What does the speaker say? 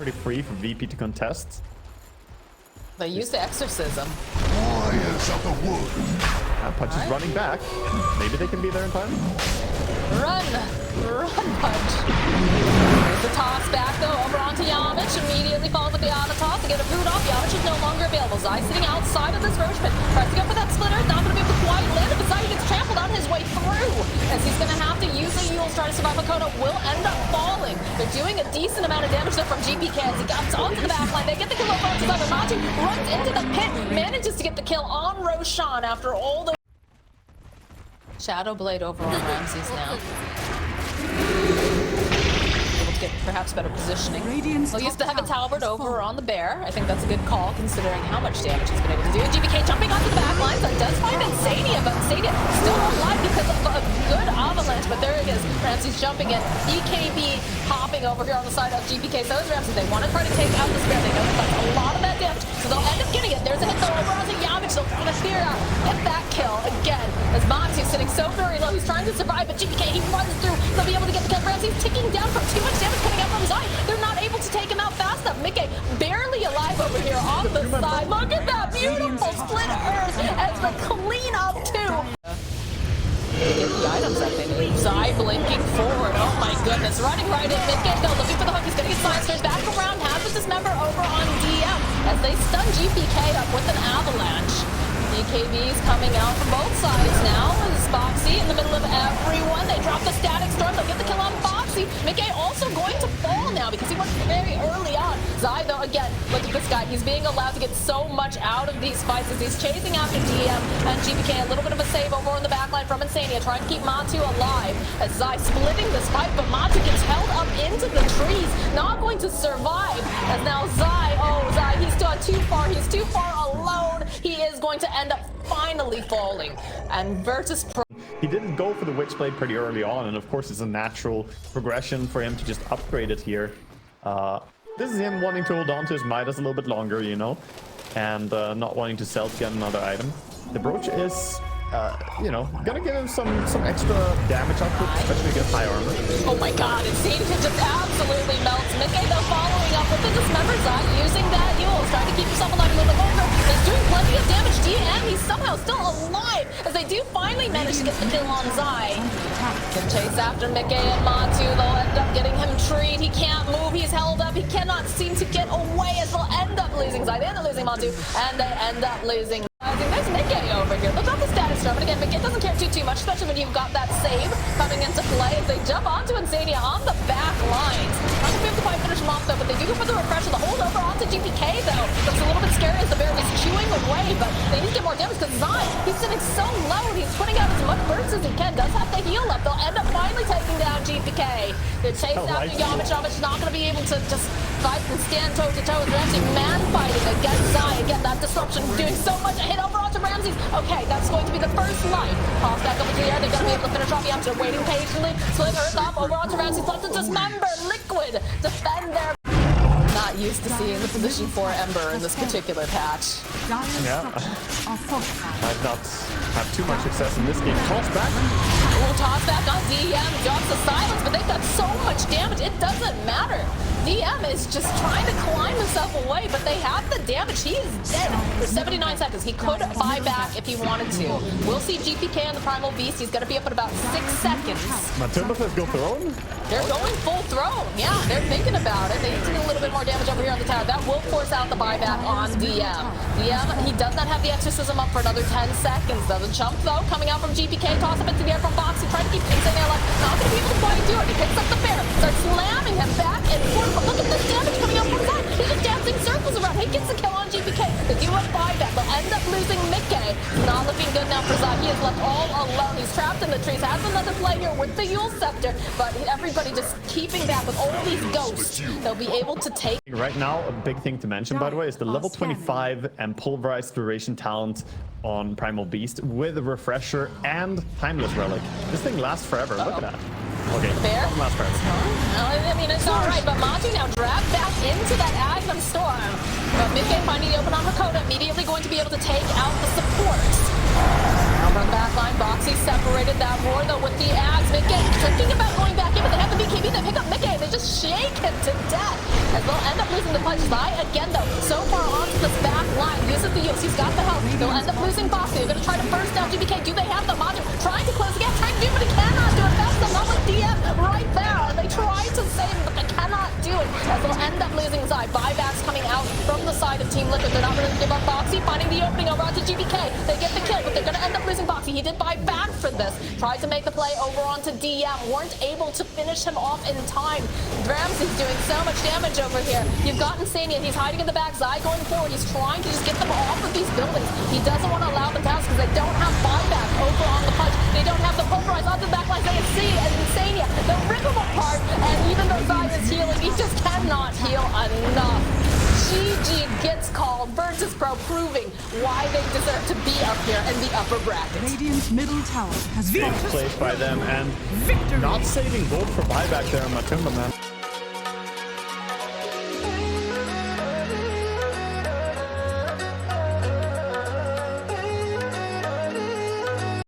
Pretty free for VP to contest. They use the exorcism. Warriors of the wood. Pudge is running back. Maybe they can be there in time. Run! Run, Pudge. There's the toss back, though, over onto yamich. Immediately falls with the auto toss to get a boot off. Yamich is no longer available. Zai sitting outside of this Roche pit. Tries to go for that splitter. Not going to be able to quite land it, but Zai gets trampled on his way through. As he's going to have to use the Yule try to survive. Xakoda will end up falling. They're doing a decent amount of damage there from GPK as he gets onto the backline. They get the kill over onto Zai. Matu runs into the pit, manages to get the kill on Roshan after all the Shadow Blade over on Ramses now. Able to get perhaps better positioning. He'll use the Heaven Talbot over on the Bear. I think that's a good call considering how much damage he's been able to do. GPK jumping onto the back lines. That does find iNsania, but iNsania still alive because of a good avalanche. But there it is. Ramses jumping in. EKB hopping over here on the side of GPK. So is Ramses. They want to try to take out the Bear. They know that that's a lot of that damage. So they'll end up getting it. There's a hit though over onto yamich. They'll throw the spear out. Get that kill again. As Boxi sitting so very low. He's trying to survive, but GPK, he runs through. They'll be able to get the kill. Ramses ticking down from too much damage coming out from Zai. They're not able to take him out fast enough. Mickey barely alive over here on the side. Look at that beautiful split earth as the clean up too. Get the items that they need. Zai blinking forward. Oh my goodness. Running right in. Mickey though looking for the hook. He's going to get Science back around. Has the Dismember over on DM as they stun GPK up with an avalanche. EKB's coming out from both sides now. Is Boxi in the middle of everyone. They drop the Static Storm. They'll get the kill on Boxi. Mickey also going to fall now because he went very early on. Zai, though, again, look at this guy. He's being allowed to get so much out of these fights as he's chasing after DM and GPK. A little bit of a save over on the backline from iNsania, trying to keep Matu alive as Zai splitting this fight, but Matu gets held up into the trees. Not going to survive as now Zai, he's still too far. He's too far alone. He is going to end up finally falling. And Virtus.pro. He didn't go for the Witchblade pretty early on, and of course it's a natural progression for him to just upgrade it here. This is him wanting to hold on to his Midas a little bit longer, you know, and not wanting to sell to get another item. The brooch is, you know, gonna give him some extra damage output, especially against high armor. Oh my god, iNsania just absolutely melts. Mickey though following up with the Dismember. Zai using that Yule, trying to keep himself alive a little bit longer. He's doing plenty of damage. DM, he's somehow still alive as they do finally manage to get the kill on Zai. Can chase after Mickey and Matu. They'll end up getting him treed. He can't move. He's held up. He cannot seem to get away as they'll end up losing Zai. They end up losing Matu, and they end up losing. There's Mickey over here. They'll drop the Static Storm, but again, Mickey doesn't care too much, especially when you've got that save coming into play as they jump onto iNsania on the back lines. Not gonna be able to quite finish him off though, but they do go for the refresher. The hold over onto GPK though. Looks a little bit scary as the Bear is chewing away, but they need to get more damage because Zai, he's sitting so low and he's putting out as much bursts as he can. Does have the heal up. They'll end up finally taking down GPK. They're chased after Yamich. Yamich not gonna be able to just fight and stand toe to toe. They're actually man fighting against Zai. Again, that disruption doing so much. A hit over onto Ramses. Okay, that's going to be the first life. Toss back up into the air. They're going to be able to finish off Yamich. They're waiting patiently. Split Earth up over onto Ramses. Left to Dismember. Liquid. Defend their... Not used to seeing the position for Ember in this particular patch. Yeah. Might not have too much success in this game. Toss back. Ooh, toss back on DM. Drops the silence, but they've got so much damage. It doesn't matter. DM is just trying to climb himself away, but they have the damage. He is dead for 79 seconds. He could buy back if he wanted to. We'll see GPK on the Primal Beast. He's going to be up in about 6 seconds. MATUMBAMAN go throne? They're going full throne. Yeah, they're thinking about it. They need to do a little bit more damage over here on the tower. That will force out the buyback on DM. DM, he does not have the exorcism up for another 10 seconds. Doesn't jump though. Coming out from GPK. Toss up into the air from Boxi. Trying to keep iNsania alive. Not going to be able to quite do it. He picks up the Bear. Starts slamming him back and forth. But look at this damage coming out from Zai. He's just dancing circles around. He gets the kill on GPK. They do have buyback. They'll end up losing Mickey. Not looking good now for Zai. He is left all alone. He's trapped in the trees. Has another play here with the Yule Scepter. But everybody just keeping back with all these ghosts. They'll be able to take. Right now, a big thing to mention, by the way, is the level 25 and pulverized duration talent on Primal Beast with a refresher and timeless relic. This thing lasts forever. Look at that. Okay, Bear? last turn. I mean, it's alright, but Matu now dragged back into that Agnum Storm. But Mickey finding the open on Xakoda, immediately going to be able to take out the supports. Over on the back line, Boxi separated that war though with the axe. Mickey thinking about going back in, but they have the BKB. They pick up Mickey. They just shake him to death. As they'll end up losing the Pudge. Zai again though, so far onto this back line. Uses the use. He's got the health. They'll end up losing Boxi. They're gonna try to burst down GBK. Do they have the Matu? Trying to close again, trying to do, but he cannot do it. That's the not with DM right there. They try to save him, but they cannot do it. As they'll end up losing Zai. Buybacks coming out from the side of Team Liquid. They're not going to give up Boxi, finding the opening over onto GBK. They get the kill, but they're going to end up losing Boxi. He did buy back for this. Tried to make the play over onto DM. Weren't able to finish him off in time. Ramsey's doing so much damage over here. You've got iNsania. He's hiding in the back. Zai going forward. He's trying to just get them off of these buildings. He doesn't want to allow them to pass because they don't have buyback over on the Pudge. They don't have the pulverize onto the back line. They see and iNsania. They'll rip him apart. And even though Zai is healing, he just cannot heal enough. GG gets called. Virtus.pro proving why they deserve to be up here in the upper bracket. Radiant's middle tower has Big fallen. plays by them, and not saving gold for buyback there on MATUMBAMAN.